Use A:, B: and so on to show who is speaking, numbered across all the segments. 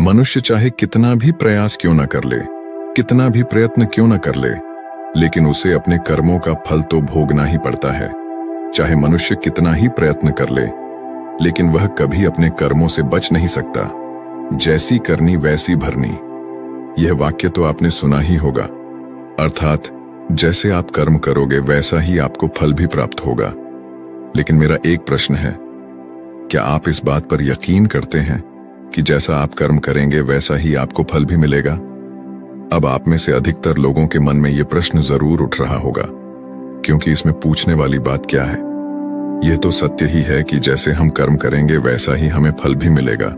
A: मनुष्य चाहे कितना भी प्रयास क्यों न कर ले, कितना भी प्रयत्न क्यों न कर ले, लेकिन उसे अपने कर्मों का फल तो भोगना ही पड़ता है। चाहे मनुष्य कितना ही प्रयत्न कर ले, लेकिन वह कभी अपने कर्मों से बच नहीं सकता। जैसी करनी वैसी भरनी, यह वाक्य तो आपने सुना ही होगा। अर्थात जैसे आप कर्म करोगे वैसा ही आपको फल भी प्राप्त होगा। लेकिन मेरा एक प्रश्न है, क्या आप इस बात पर यकीन करते हैं कि जैसा आप कर्म करेंगे वैसा ही आपको फल भी मिलेगा? अब आप में से अधिकतर लोगों के मन में यह प्रश्न जरूर उठ रहा होगा, क्योंकि इसमें पूछने वाली बात क्या है? यह तो सत्य ही है कि जैसे हम कर्म करेंगे वैसा ही हमें फल भी मिलेगा।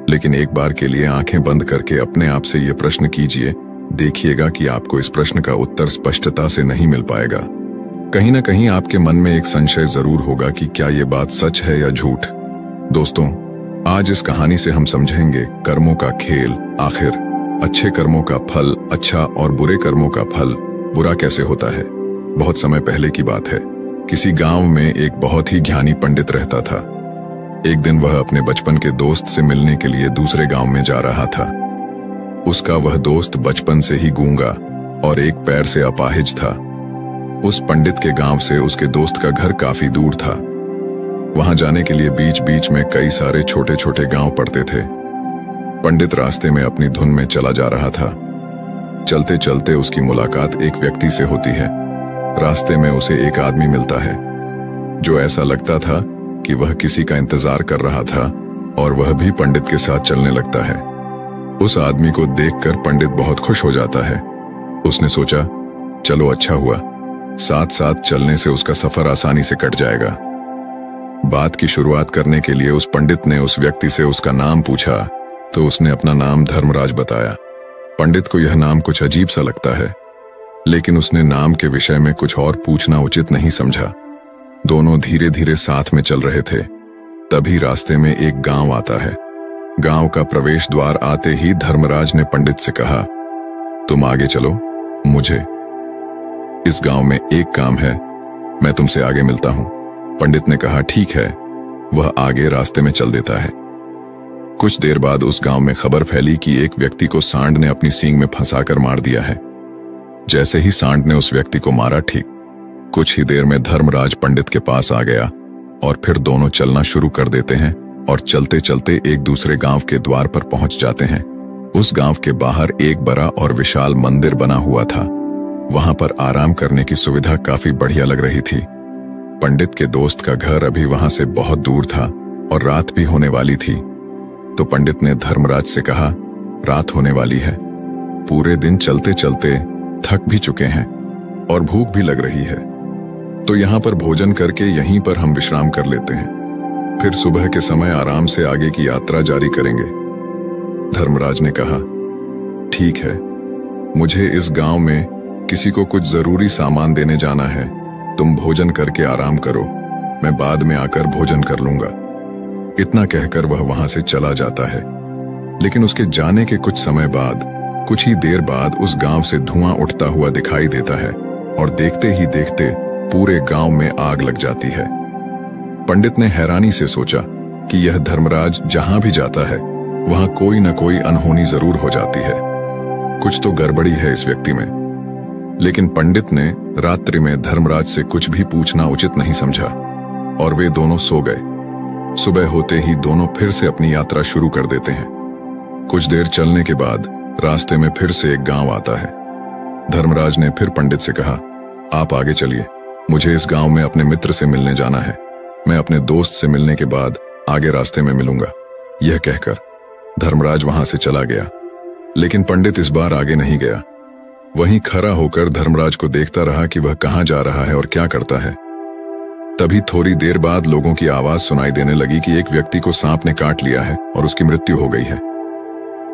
A: लेकिन एक बार के लिए आंखें बंद करके अपने आप से यह प्रश्न कीजिए, देखिएगा कि आपको इस प्रश्न का उत्तर स्पष्टता से नहीं मिल पाएगा। कहीं ना कहीं आपके मन में एक संशय जरूर होगा कि क्या यह बात सच है या झूठ। दोस्तों, आज इस कहानी से हम समझेंगे कर्मों का खेल। आखिर अच्छे कर्मों का फल अच्छा और बुरे कर्मों का फल बुरा कैसे होता है। बहुत समय पहले की बात है, किसी गांव में एक बहुत ही ज्ञानी पंडित रहता था। एक दिन वह अपने बचपन के दोस्त से मिलने के लिए दूसरे गांव में जा रहा था। उसका वह दोस्त बचपन से ही गूंगा और एक पैर से अपाहिज था। उस पंडित के गांव से उसके दोस्त का घर काफी दूर था। वहां जाने के लिए बीच बीच में कई सारे छोटे छोटे गांव पड़ते थे। पंडित रास्ते में अपनी धुन में चला जा रहा था। चलते चलते उसकी मुलाकात एक व्यक्ति से होती है। रास्ते में उसे एक आदमी मिलता है जो ऐसा लगता था कि वह किसी का इंतजार कर रहा था, और वह भी पंडित के साथ चलने लगता है। उस आदमी को देखकर पंडित बहुत खुश हो जाता है। उसने सोचा, चलो अच्छा हुआ, साथ साथ चलने से उसका सफर आसानी से कट जाएगा। बात की शुरुआत करने के लिए उस पंडित ने उस व्यक्ति से उसका नाम पूछा, तो उसने अपना नाम धर्मराज बताया। पंडित को यह नाम कुछ अजीब सा लगता है, लेकिन उसने नाम के विषय में कुछ और पूछना उचित नहीं समझा। दोनों धीरे धीरे साथ में चल रहे थे। तभी रास्ते में एक गांव आता है। गांव का प्रवेश द्वार आते ही धर्मराज ने पंडित से कहा, तुम आगे चलो, मुझे इस गांव में एक काम है, मैं तुमसे आगे मिलता हूं। पंडित ने कहा, ठीक है। वह आगे रास्ते में चल देता है। कुछ देर बाद उस गांव में खबर फैली कि एक व्यक्ति को सांड ने अपनी सींग में फंसाकर मार दिया है। जैसे ही सांड ने उस व्यक्ति को मारा, ठीक कुछ ही देर में धर्मराज पंडित के पास आ गया और फिर दोनों चलना शुरू कर देते हैं और चलते चलते एक दूसरे गांव के द्वार पर पहुंच जाते हैं। उस गांव के बाहर एक बड़ा और विशाल मंदिर बना हुआ था। वहां पर आराम करने की सुविधा काफी बढ़िया लग रही थी। पंडित के दोस्त का घर अभी वहां से बहुत दूर था और रात भी होने वाली थी। तो पंडित ने धर्मराज से कहा, रात होने वाली है, पूरे दिन चलते चलते थक भी चुके हैं और भूख भी लग रही है, तो यहाँ पर भोजन करके यहीं पर हम विश्राम कर लेते हैं, फिर सुबह के समय आराम से आगे की यात्रा जारी करेंगे। धर्मराज ने कहा, ठीक है, मुझे इस गांव में किसी को कुछ जरूरी सामान देने जाना है, तुम भोजन करके आराम करो, मैं बाद में आकर भोजन कर लूंगा। इतना कहकर वह वहां से चला जाता है। लेकिन उसके जाने के कुछ समय बाद, कुछ ही देर बाद उस गांव से धुआं उठता हुआ दिखाई देता है और देखते ही देखते पूरे गांव में आग लग जाती है। पंडित ने हैरानी से सोचा कि यह धर्मराज जहां भी जाता है वहां कोई न कोई अनहोनी जरूर हो जाती है, कुछ तो गड़बड़ी है इस व्यक्ति में। लेकिन पंडित ने रात्रि में धर्मराज से कुछ भी पूछना उचित नहीं समझा और वे दोनों सो गए। सुबह होते ही दोनों फिर से अपनी यात्रा शुरू कर देते हैं। कुछ देर चलने के बाद रास्ते में फिर से एक गांव आता है। धर्मराज ने फिर पंडित से कहा, आप आगे चलिए, मुझे इस गांव में अपने मित्र से मिलने जाना है, मैं अपने दोस्त से मिलने के बाद आगे रास्ते में मिलूंगा। यह कहकर धर्मराज वहां से चला गया। लेकिन पंडित इस बार आगे नहीं गया। वहीं खड़ा होकर धर्मराज को देखता रहा कि वह कहां जा रहा है और क्या करता है। तभी थोड़ी देर बाद लोगों की आवाज सुनाई देने लगी कि एक व्यक्ति को सांप ने काट लिया है और उसकी मृत्यु हो गई है।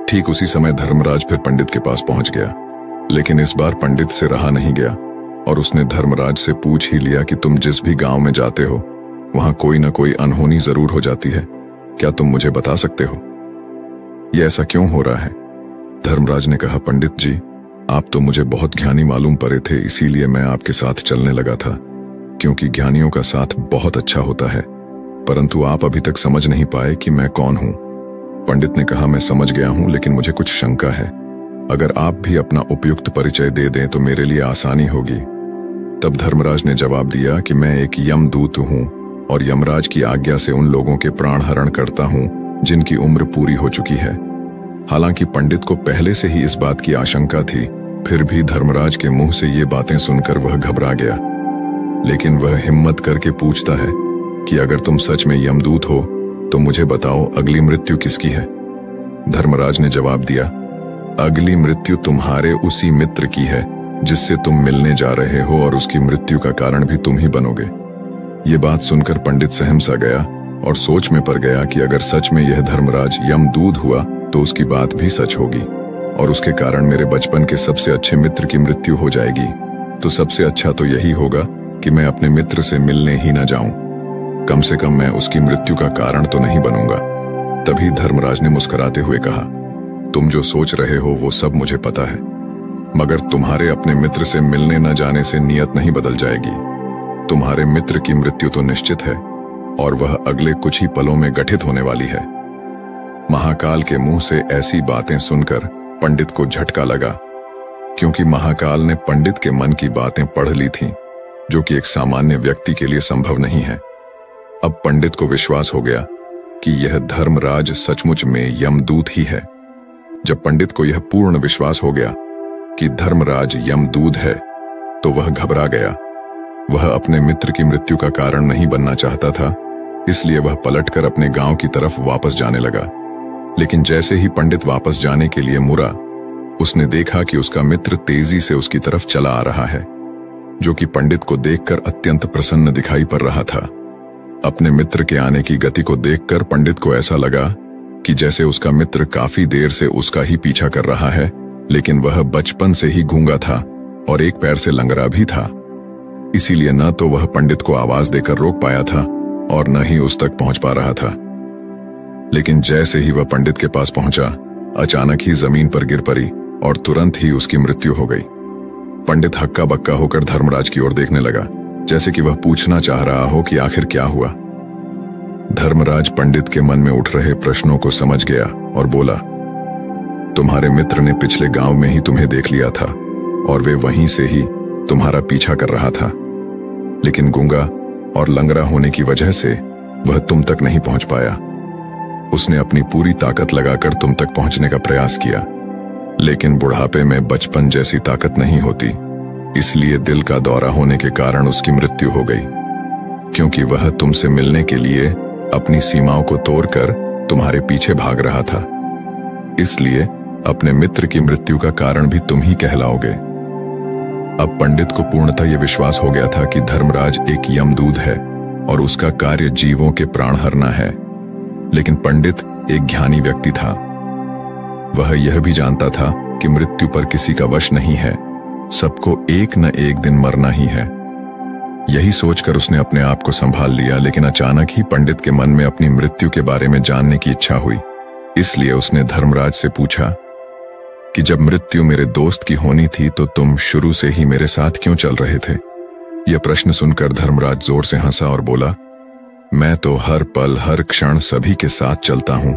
A: ठीक उसी समय धर्मराज फिर पंडित के पास पहुंच गया। लेकिन इस बार पंडित से रहा नहीं गया और उसने धर्मराज से पूछ ही लिया कि तुम जिस भी गांव में जाते हो वहां कोई न कोई अनहोनी जरूर हो जाती है, क्या तुम मुझे बता सकते हो, यह ऐसा क्यों हो रहा है? धर्मराज ने कहा, पंडित जी, आप तो मुझे बहुत ज्ञानी मालूम पड़े थे, इसीलिए मैं आपके साथ चलने लगा था, क्योंकि ज्ञानियों का साथ बहुत अच्छा होता है, परंतु आप अभी तक समझ नहीं पाए कि मैं कौन हूं पंडित ने कहा, मैं समझ गया हूं, लेकिन मुझे कुछ शंका है। अगर आप भी अपना उपयुक्त परिचय दे दें तो मेरे लिए आसानी होगी। तब धर्मराज ने जवाब दिया कि मैं एक यमदूत हूं और यमराज की आज्ञा से उन लोगों के प्राण हरण करता हूं जिनकी उम्र पूरी हो चुकी है। हालांकि पंडित को पहले से ही इस बात की आशंका थी, फिर भी धर्मराज के मुंह से ये बातें सुनकर वह घबरा गया। लेकिन वह हिम्मत करके पूछता है कि अगर तुम सच में यमदूत हो तो मुझे बताओ, अगली मृत्यु किसकी है? धर्मराज ने जवाब दिया, अगली मृत्यु तुम्हारे उसी मित्र की है जिससे तुम मिलने जा रहे हो, और उसकी मृत्यु का कारण भी तुम ही बनोगे। ये बात सुनकर पंडित सहम सा गया और सोच में पड़ गया कि अगर सच में यह धर्मराज यमदूत हुआ तो उसकी बात भी सच होगी और उसके कारण मेरे बचपन के सबसे अच्छे मित्र की मृत्यु हो जाएगी। तो सबसे अच्छा तो यही होगा कि मैं अपने मित्र से मिलने ही ना जाऊं। कम से कम मैं उसकी मृत्यु का कारण तो नहीं बनूंगा। तभी धर्मराज ने मुस्कुराते हुए कहा, तुम जो सोच रहे हो वो सब मुझे पता है, मगर तुम्हारे अपने मित्र से मिलने न जाने से नियत नहीं बदल जाएगी। तुम्हारे मित्र की मृत्यु तो निश्चित है और वह अगले कुछ ही पलों में घटित होने वाली है। महाकाल के मुंह से ऐसी बातें सुनकर पंडित को झटका लगा, क्योंकि महाकाल ने पंडित के मन की बातें पढ़ ली थीं, जो कि एक सामान्य व्यक्ति के लिए संभव नहीं है। अब पंडित को विश्वास हो गया कि यह धर्मराज सचमुच में यमदूत ही है। जब पंडित को यह पूर्ण विश्वास हो गया कि धर्मराज यमदूत है तो वह घबरा गया। वह अपने मित्र की मृत्यु का कारण नहीं बनना चाहता था, इसलिए वह पलटकर अपने गांव की तरफ वापस जाने लगा। लेकिन जैसे ही पंडित वापस जाने के लिए मुड़ा, उसने देखा कि उसका मित्र तेजी से उसकी तरफ चला आ रहा है, जो कि पंडित को देखकर अत्यंत प्रसन्न दिखाई पड़ रहा था। अपने मित्र के आने की गति को देखकर पंडित को ऐसा लगा कि जैसे उसका मित्र काफी देर से उसका ही पीछा कर रहा है, लेकिन वह बचपन से ही गूंगा था और एक पैर से लंगड़ा भी था। इसीलिए न तो वह पंडित को आवाज देकर रोक पाया था और न ही उस तक पहुंच पा रहा था। लेकिन जैसे ही वह पंडित के पास पहुंचा, अचानक ही जमीन पर गिर पड़ी और तुरंत ही उसकी मृत्यु हो गई। पंडित हक्का बक्का होकर धर्मराज की ओर देखने लगा, जैसे कि वह पूछना चाह रहा हो कि आखिर क्या हुआ। धर्मराज पंडित के मन में उठ रहे प्रश्नों को समझ गया और बोला, तुम्हारे मित्र ने पिछले गांव में ही तुम्हें देख लिया था और वे वहीं से ही तुम्हारा पीछा कर रहा था, लेकिन गूंगा और लंगड़ा होने की वजह से वह तुम तक नहीं पहुंच पाया। उसने अपनी पूरी ताकत लगाकर तुम तक पहुंचने का प्रयास किया, लेकिन बुढ़ापे में बचपन जैसी ताकत नहीं होती, इसलिए दिल का दौरा होने के कारण उसकी मृत्यु हो गई। क्योंकि वह तुमसे मिलने के लिए अपनी सीमाओं को तोड़कर तुम्हारे पीछे भाग रहा था, इसलिए अपने मित्र की मृत्यु का कारण भी तुम ही कहलाओगे। अब पंडित को पूर्णतः यह विश्वास हो गया था कि धर्मराज एक यमदूत है और उसका कार्य जीवों के प्राण हरना है। लेकिन पंडित एक ज्ञानी व्यक्ति था। वह यह भी जानता था कि मृत्यु पर किसी का वश नहीं है, सबको एक न एक दिन मरना ही है। यही सोचकर उसने अपने आप को संभाल लिया, लेकिन अचानक ही पंडित के मन में अपनी मृत्यु के बारे में जानने की इच्छा हुई। इसलिए उसने धर्मराज से पूछा कि जब मृत्यु मेरे दोस्त की होनी थी तो तुम शुरू से ही मेरे साथ क्यों चल रहे थे? यह प्रश्न सुनकर धर्मराज जोर से हंसा और बोला, मैं तो हर पल हर क्षण सभी के साथ चलता हूं,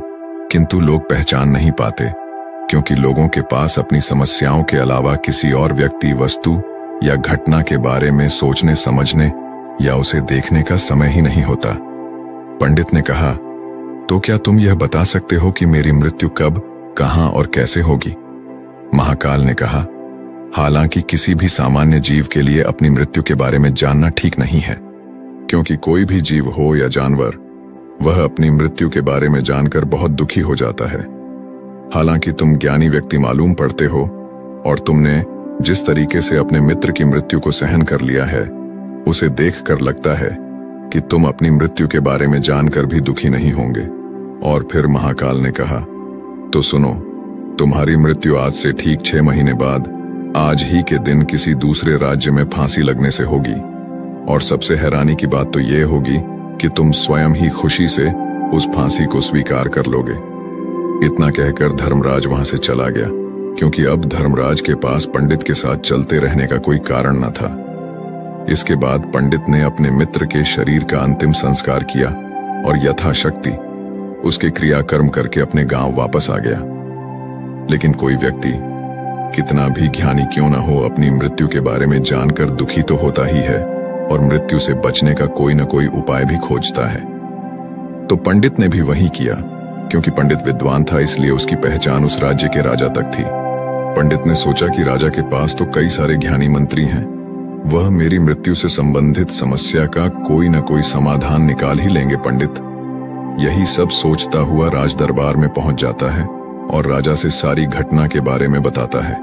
A: किंतु लोग पहचान नहीं पाते, क्योंकि लोगों के पास अपनी समस्याओं के अलावा किसी और व्यक्ति, वस्तु या घटना के बारे में सोचने समझने या उसे देखने का समय ही नहीं होता। पंडित ने कहा, तो क्या तुम यह बता सकते हो कि मेरी मृत्यु कब, कहां और कैसे होगी? महाकाल ने कहा, हालांकि किसी भी सामान्य जीव के लिए अपनी मृत्यु के बारे में जानना ठीक नहीं है, क्योंकि कोई भी जीव हो या जानवर, वह अपनी मृत्यु के बारे में जानकर बहुत दुखी हो जाता है। हालांकि तुम ज्ञानी व्यक्ति मालूम पड़ते हो और तुमने जिस तरीके से अपने मित्र की मृत्यु को सहन कर लिया है, उसे देखकर लगता है कि तुम अपनी मृत्यु के बारे में जानकर भी दुखी नहीं होंगे। और फिर महाकाल ने कहा, तो सुनो, तुम्हारी मृत्यु आज से ठीक 6 महीने बाद आज ही के दिन किसी दूसरे राज्य में फांसी लगने से होगी। और सबसे हैरानी की बात तो यह होगी कि तुम स्वयं ही खुशी से उस फांसी को स्वीकार कर लोगे। इतना कहकर धर्मराज वहां से चला गया, क्योंकि अब धर्मराज के पास पंडित के साथ चलते रहने का कोई कारण न था। इसके बाद पंडित ने अपने मित्र के शरीर का अंतिम संस्कार किया और यथाशक्ति उसके क्रियाकर्म करके अपने गांव वापस आ गया। लेकिन कोई व्यक्ति कितना भी ज्ञानी क्यों न हो, अपनी मृत्यु के बारे में जानकर दुखी तो होता ही है और मृत्यु से बचने का कोई न कोई उपाय भी खोजता है। तो पंडित ने भी वही किया। क्योंकि पंडित विद्वान था, इसलिए उसकी पहचान उस राज्य के राजा तक थी। पंडित ने सोचा कि राजा के पास तो कई सारे ज्ञानी मंत्री हैं, वह मेरी मृत्यु से संबंधित समस्या का कोई न कोई समाधान निकाल ही लेंगे। पंडित यही सब सोचता हुआ राज दरबार में पहुंच जाता है और राजा से सारी घटना के बारे में बताता है।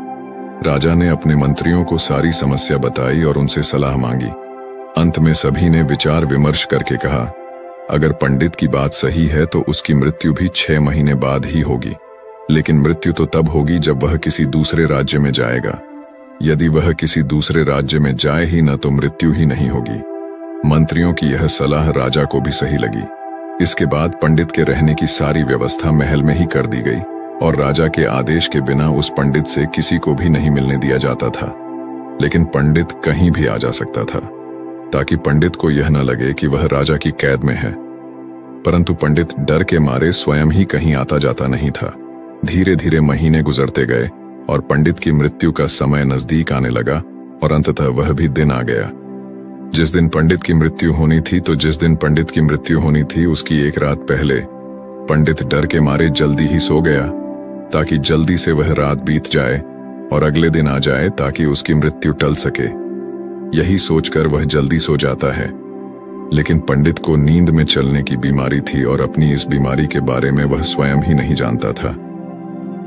A: राजा ने अपने मंत्रियों को सारी समस्या बताई और उनसे सलाह मांगी। अंत में सभी ने विचार विमर्श करके कहा, अगर पंडित की बात सही है तो उसकी मृत्यु भी 6 महीने बाद ही होगी, लेकिन मृत्यु तो तब होगी जब वह किसी दूसरे राज्य में जाएगा। यदि वह किसी दूसरे राज्य में जाए ही न तो मृत्यु ही नहीं होगी। मंत्रियों की यह सलाह राजा को भी सही लगी। इसके बाद पंडित के रहने की सारी व्यवस्था महल में ही कर दी गई और राजा के आदेश के बिना उस पंडित से किसी को भी नहीं मिलने दिया जाता था। लेकिन पंडित कहीं भी आ जा सकता था, ताकि पंडित को यह न लगे कि वह राजा की कैद में है। परंतु पंडित डर के मारे स्वयं ही कहीं आता जाता नहीं था। धीरे धीरे महीने गुजरते गए और पंडित की मृत्यु का समय नजदीक आने लगा और अंततः वह भी दिन आ गया। जिस दिन पंडित की मृत्यु होनी थी उसकी एक रात पहले पंडित डर के मारे जल्दी ही सो गया, ताकि जल्दी से वह रात बीत जाए और अगले दिन आ जाए, ताकि उसकी मृत्यु टल सके। यही सोचकर वह जल्दी सो जाता है। लेकिन पंडित को नींद में चलने की बीमारी थी और अपनी इस बीमारी के बारे में वह स्वयं ही नहीं जानता था।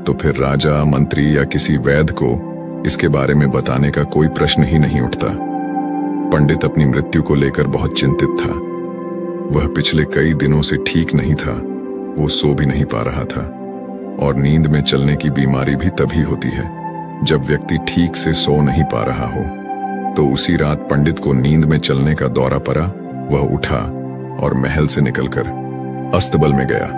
A: तो फिर राजा, मंत्री या किसी वैद्य को इसके बारे में बताने का कोई प्रश्न ही नहीं उठता। पंडित अपनी मृत्यु को लेकर बहुत चिंतित था। वह पिछले कई दिनों से ठीक नहीं था, वो सो भी नहीं पा रहा था। और नींद में चलने की बीमारी भी तभी होती है जब व्यक्ति ठीक से सो नहीं पा रहा हो। तो उसी रात पंडित को नींद में चलने का दौरा पड़ा। वह उठा और महल से निकलकर अस्तबल में गया।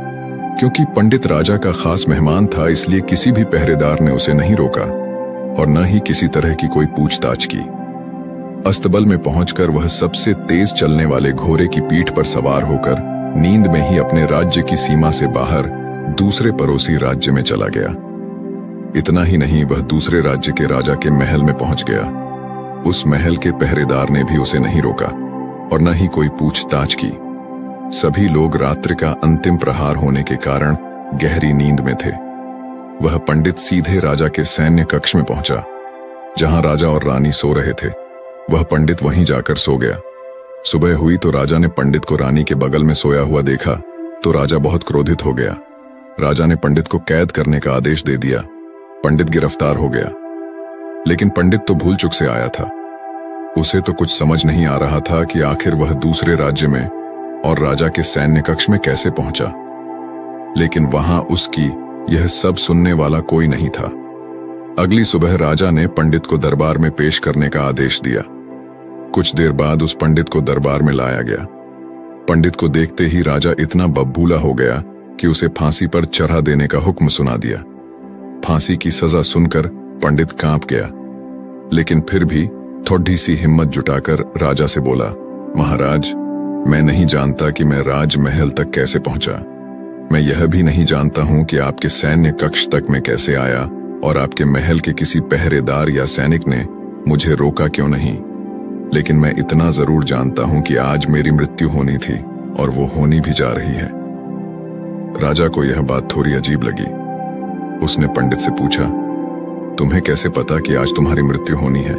A: क्योंकि पंडित राजा का खास मेहमान था, इसलिए किसी भी पहरेदार ने उसे नहीं रोका और न ही किसी तरह की कोई पूछताछ की। अस्तबल में पहुंचकर वह सबसे तेज चलने वाले घोड़े की पीठ पर सवार होकर नींद में ही अपने राज्य की सीमा से बाहर दूसरे पड़ोसी राज्य में चला गया। इतना ही नहीं, वह दूसरे राज्य के राजा के महल में पहुंच गया। उस महल के पहरेदार ने भी उसे नहीं रोका और न ही कोई पूछताछ की। सभी लोग रात्रि का अंतिम प्रहार होने के कारण गहरी नींद में थे। वह पंडित सीधे राजा के सैन्य कक्ष में पहुंचा, जहां राजा और रानी सो रहे थे। वह पंडित वहीं जाकर सो गया। सुबह हुई तो राजा ने पंडित को रानी के बगल में सोया हुआ देखा तो राजा बहुत क्रोधित हो गया। राजा ने पंडित को कैद करने का आदेश दे दिया। पंडित गिरफ्तार हो गया। लेकिन पंडित तो भूल चुक से आया था। उसे तो कुछ समझ नहीं आ रहा था कि आखिर वह दूसरे राज्य में और राजा के सैन्य कक्ष में कैसे पहुंचा। लेकिन वहां उसकी यह सब सुनने वाला कोई नहीं था। अगली सुबह राजा ने पंडित को दरबार में पेश करने का आदेश दिया। कुछ देर बाद उस पंडित को दरबार में लाया गया। पंडित को देखते ही राजा इतना बबूला हो गया कि उसे फांसी पर चढ़ा देने का हुक्म सुना दिया। फांसी की सजा सुनकर पंडित कांप गया, लेकिन फिर भी थोड़ी सी हिम्मत जुटाकर राजा से बोला, महाराज, मैं नहीं जानता कि मैं राजमहल तक कैसे पहुंचा। मैं यह भी नहीं जानता हूं कि आपके सैन्य कक्ष तक मैं कैसे आया और आपके महल के किसी पहरेदार या सैनिक ने मुझे रोका क्यों नहीं। लेकिन मैं इतना जरूर जानता हूं कि आज मेरी मृत्यु होनी थी और वो होनी भी जा रही है। राजा को यह बात थोड़ी अजीब लगी। उसने पंडित से पूछा, तुम्हें कैसे पता कि आज तुम्हारी मृत्यु होनी है?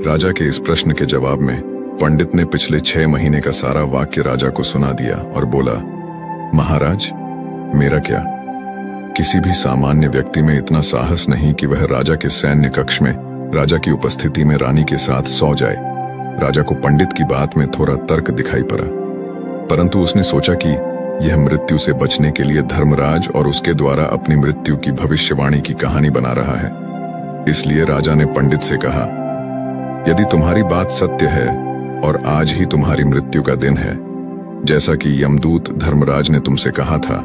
A: राजा के इस प्रश्न के जवाब में पंडित ने पिछले 6 महीने का सारा वाक्य राजा को सुना दिया और बोला, महाराज, मेरा क्या, किसी भी सामान्य व्यक्ति में इतना साहस नहीं कि वह राजा के सैन्य कक्ष में राजा की उपस्थिति में रानी के साथ सो जाए। राजा को पंडित की बात में थोड़ा तर्क दिखाई पड़ा, परंतु उसने सोचा कि यह मृत्यु से बचने के लिए धर्मराज और उसके द्वारा अपनी मृत्यु की भविष्यवाणी की कहानी बना रहा है। इसलिए राजा ने पंडित से कहा, यदि तुम्हारी बात सत्य है और आज ही तुम्हारी मृत्यु का दिन है, जैसा कि यमदूत धर्मराज ने तुमसे कहा था,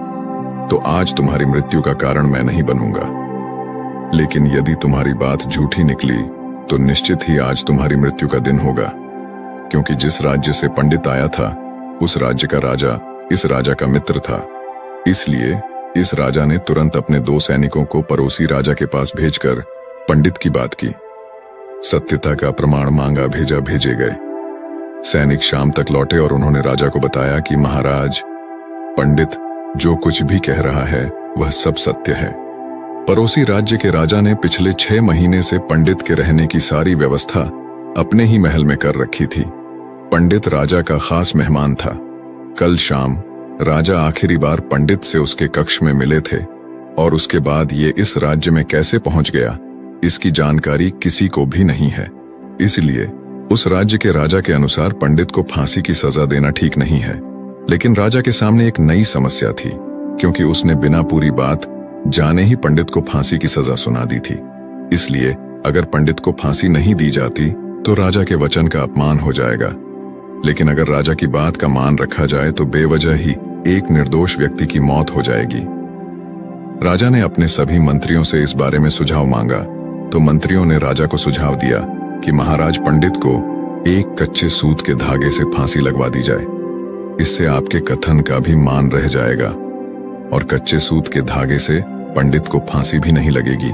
A: तो आज तुम्हारी मृत्यु का कारण मैं नहीं बनूंगा। लेकिन यदि तुम्हारी बात झूठी निकली तो निश्चित ही आज तुम्हारी मृत्यु का दिन होगा, क्योंकि जिस राज्य से पंडित आया था उस राज्य का राजा इस राजा का मित्र था इसलिए इस राजा ने तुरंत अपने 2 सैनिकों को पड़ोसी राजा के पास भेजकर पंडित की बात की। सत्यता का प्रमाण मांगा, भेजे गए। सैनिक शाम तक लौटे और उन्होंने राजा को बताया कि महाराज, पंडित जो कुछ भी कह रहा है वह सब सत्य है। पड़ोसी राज्य के राजा ने पिछले 6 महीने से पंडित के रहने की सारी व्यवस्था अपने ही महल में कर रखी थी। पंडित राजा का खास मेहमान था। कल शाम राजा आखिरी बार पंडित से उसके कक्ष में मिले थे और उसके बाद ये इस राज्य में कैसे पहुंच गया, इसकी जानकारी किसी को भी नहीं है। इसलिए उस राज्य के राजा के अनुसार पंडित को फांसी की सजा देना ठीक नहीं है। लेकिन राजा के सामने एक नई समस्या थी, क्योंकि उसने बिना पूरी बात जाने ही पंडित को फांसी की सजा सुना दी थी। इसलिए अगर पंडित को फांसी नहीं दी जाती तो राजा के वचन का अपमान हो जाएगा। लेकिन अगर राजा की बात का मान रखा जाए तो बेवजह ही एक निर्दोष व्यक्ति की मौत हो जाएगी। राजा ने अपने सभी मंत्रियों से इस बारे में सुझाव मांगा तो मंत्रियों ने राजा को सुझाव दिया कि महाराज, पंडित को एक कच्चे सूत के धागे से फांसी लगवा दी जाए। इससे आपके कथन का भी मान रह जाएगा और कच्चे सूत के धागे से पंडित को फांसी भी नहीं लगेगी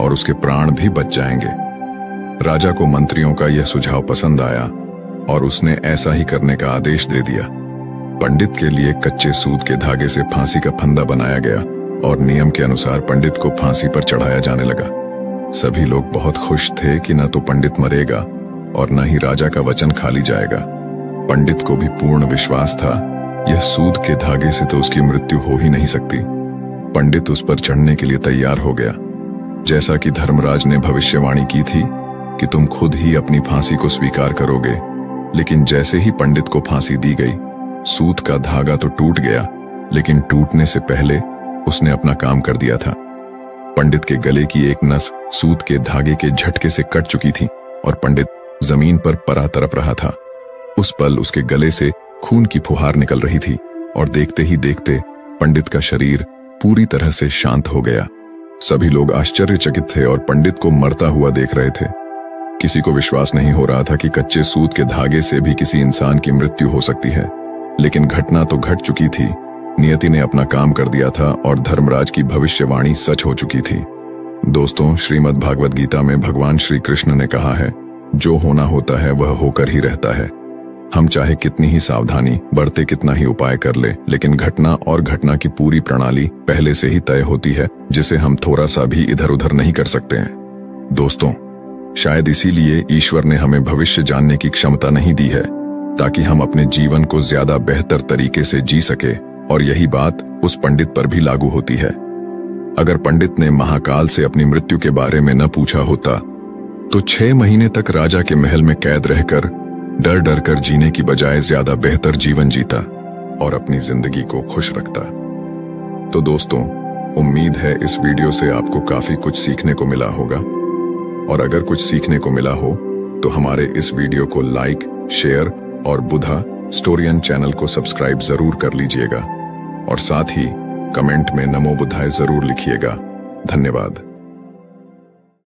A: और उसके प्राण भी बच जाएंगे। राजा को मंत्रियों का यह सुझाव पसंद आया और उसने ऐसा ही करने का आदेश दे दिया। पंडित के लिए कच्चे सूत के धागे से फांसी का फंदा बनाया गया और नियम के अनुसार पंडित को फांसी पर चढ़ाया जाने लगा। सभी लोग बहुत खुश थे कि न तो पंडित मरेगा और न ही राजा का वचन खाली जाएगा। पंडित को भी पूर्ण विश्वास था, यह सूत के धागे से तो उसकी मृत्यु हो ही नहीं सकती। पंडित उस पर चढ़ने के लिए तैयार हो गया। जैसा कि धर्मराज ने भविष्यवाणी की थी कि तुम खुद ही अपनी फांसी को स्वीकार करोगे। लेकिन जैसे ही पंडित को फांसी दी गई, सूत का धागा तो टूट गया, लेकिन टूटने से पहले उसने अपना काम कर दिया था। पंडित के गले की एक नस सूत के धागे के झटके से कट चुकी थी और पंडित जमीन पर परा तड़प रहा था। उस पल उसके गले से खून की फुहार निकल रही थी और देखते ही देखते पंडित का शरीर पूरी तरह से शांत हो गया। सभी लोग आश्चर्यचकित थे और पंडित को मरता हुआ देख रहे थे। किसी को विश्वास नहीं हो रहा था कि कच्चे सूत के धागे से भी किसी इंसान की मृत्यु हो सकती है। लेकिन घटना तो घट चुकी थी। नियति ने अपना काम कर दिया था और धर्मराज की भविष्यवाणी सच हो चुकी थी। दोस्तों, श्रीमद् भागवत गीता में भगवान श्री कृष्ण ने कहा है, जो होना होता है वह होकर ही रहता है। हम चाहे कितनी ही सावधानी बरते, कितना ही उपाय कर ले, लेकिन घटना और घटना की पूरी प्रणाली पहले से ही तय होती है, जिसे हम थोड़ा सा भी इधर उधर नहीं कर सकते हैं। दोस्तों, शायद इसीलिए ईश्वर ने हमें भविष्य जानने की क्षमता नहीं दी है, ताकि हम अपने जीवन को ज्यादा बेहतर तरीके से जी सके। और यही बात उस पंडित पर भी लागू होती है। अगर पंडित ने महाकाल से अपनी मृत्यु के बारे में न पूछा होता तो 6 महीने तक राजा के महल में कैद रहकर डर डर कर जीने की बजाय ज्यादा बेहतर जीवन जीता और अपनी जिंदगी को खुश रखता। तो दोस्तों, उम्मीद है इस वीडियो से आपको काफी कुछ सीखने को मिला होगा। और अगर कुछ सीखने को मिला हो तो हमारे इस वीडियो को लाइक, शेयर और बुधा स्टोरियन चैनल को सब्सक्राइब जरूर कर लीजिएगा और साथ ही कमेंट में नमो बुद्धाय जरूर लिखिएगा। धन्यवाद।